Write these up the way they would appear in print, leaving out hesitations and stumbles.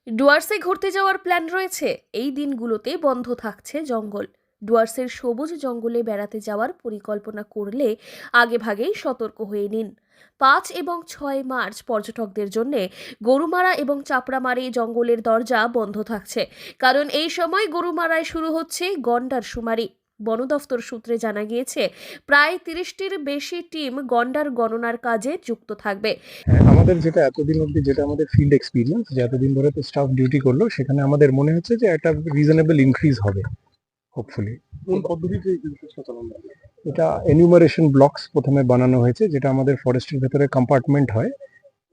ডুয়ার্সে ঘুরতে যাওয়ার প্ল্যান রয়েছে। এই দিনগুলোতে বন্ধ থাকছে জঙ্গল। ডুয়ার্সের সবুজ জঙ্গলে বেড়াতে যাওয়ার পরিকল্পনা করলে আগেভাগেই সতর্ক হয়ে নিন। 5 এবং 6 মার্চ পর্যটকদের জন্য গরুমারা এবং চাপড়ামারি জঙ্গলের দরজা বন্ধ থাকছে, কারণ এই সময় গরুমারায় শুরু হচ্ছে গন্ডার শুমারি। বন দফতর সূত্রে জানা গিয়েছে, প্রায় 30টির বেশি টিম গন্ডার গণনার কাজে যুক্ত থাকবে। হ্যাঁ, আমাদের যেটা এতদিন অবধি যেটা আমাদের ফিল্ড এক্সপিরিয়েন্স, যে এতদিন ধরে তো স্টাফ ডিউটি করলো, সেখানে আমাদের মনে হচ্ছে যে একটা রিজনেবল ইনক্রিজ হবে হোপফুলি। কোন পদ্ধতিতে এই বিজনেসটা চালানো হবে? এটা এনিউমারেশন ব্লকস প্রথমে বানানো হয়েছে, যেটা আমাদের ফরেস্টের ভেতরে কম্পার্টমেন্ট হয়।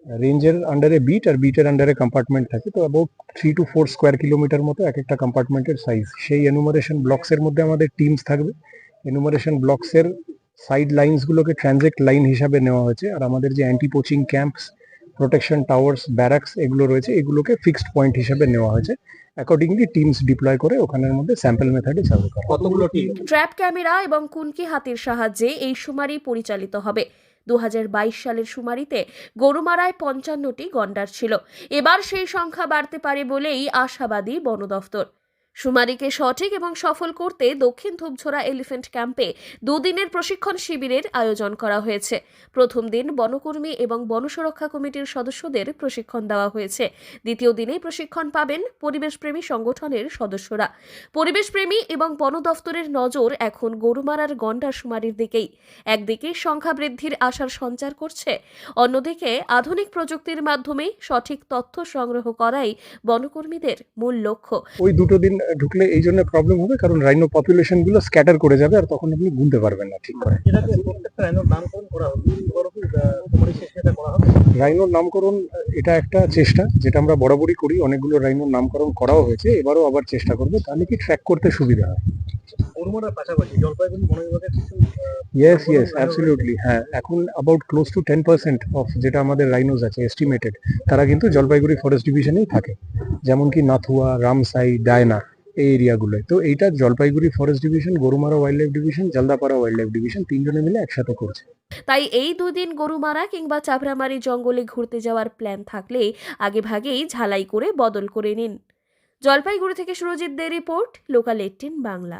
রেঞ্জের আন্ডারে বিট আর বিটের আন্ডারে কম্পার্টমেন্ট থাকে, তো অ্যাবাউট 3 to 4 স্কোয়ার কিলোমিটার মতো এক একটা কম্পার্টমেন্টের সাইজ। সেই এনুমারেশন ব্লকসের মধ্যে আমাদের টিমস থাকবে। এনুমারেশন ব্লকসের সাইড লাইনসগুলোকে ট্রানজেক্ট লাইন হিসাবে নেওয়া হয়েছে, আর আমাদের যে anti poaching camps, protection towers, barracks এগুলো রয়েছে, এগুলোকে ফিক্সড পয়েন্ট হিসাবে নেওয়া হয়েছে। অ্যাকর্ডিংলি টিমস ডিপ্লয় করে ওখানের মধ্যে স্যাম্পল মেথডে চালু করা। কতগুলো টিম? ট্র্যাপ ক্যামেরা এবং কুনকি হাতির সাহায্যে এই শুমারি পরিচালিত হবে। 2022 সালের শুমারিতে গরুমারায় 55টি গন্ডার ছিল। এবার সেই সংখ্যা বাড়তে পারে বলেই আশাবাদী বন দফতর। শুমারিকে সঠিক এবং সফল করতে দক্ষিণ ধূপঝোড়া এলিফ্যান্ট ক্যাম্পে দুদিনের প্রশিক্ষণ শিবিরের আয়োজন করা হয়েছে। প্রথম দিন বনকর্মী এবং বন সুরক্ষা কমিটির সদস্যদের প্রশিক্ষণ দেওয়া হয়েছে। দ্বিতীয় দিনে প্রশিক্ষণ পাবেন পরিবেশপ্রেমী সংগঠনের সদস্যরা। পরিবেশপ্রেমী এবং বন দফতরের নজর এখন গরুমারার গন্ডার শুমারির দিকেই। একদিকে সংখ্যা বৃদ্ধির আশার সঞ্চার করছে, অন্যদিকে আধুনিক প্রযুক্তির মাধ্যমে সঠিক তথ্য সংগ্রহ করাই বনকর্মীদের মূল লক্ষ্য। ওই দুটো দিন ঢুকলে এই জন্য প্রবলেম হবে, কারণ রাইনো পপুলেশন গুলো স্ক্যাটার করে যাবে, আর তখন আপনি গুনতে পারবেন না ঠিক করে। এটাকে প্রত্যেকটা রাইনোর নামকরণ করা হবে, তোমার শেষে এটা করা হবে। রাইনোর নামকরণ এটা একটা চেষ্টা, যেটা আমরা বরাবরই করি। অনেকগুলো রাইনোর নামকরণ করাও হয়েছে, এবারও আবার চেষ্টা করবো, তাহলে কি ট্র্যাক করতে সুবিধা হয়। গরুমারার পাশাপাশি জলপাইগুড়ি বন বিভাগের কিছু ইয়েস অ্যাবসলিউটলি। হ্যাঁ, এখন অ্যাবাউট ক্লোজ টু 10% অফ যেটা আমাদের রাইনোজ আছে এস্টিমেটেড, তারা কিন্তু জলপাইগুড়ি ফরেস্ট ডিভিশনেই থাকে। যেমন কি নাথুয়া, রামসাই, ডায়না, এই এরিয়াগুলোয়। তো এইটা Jalpaiguri forest division, Gorumara wild life division, Jaldapara wild life division তিনজনে মিলে একসাথে করছে। তাই এই দুদিন গরুমারা কিংবা চাপড়ামারি জঙ্গলে ঘুরতে যাওয়ার প্ল্যান থাকলে আগেভাগেই ঝালাই করে বদল করে নিন। জলপাইগুড়ি থেকে সুরজিৎ দে রিপোর্ট, লোকাল 18 বাংলা।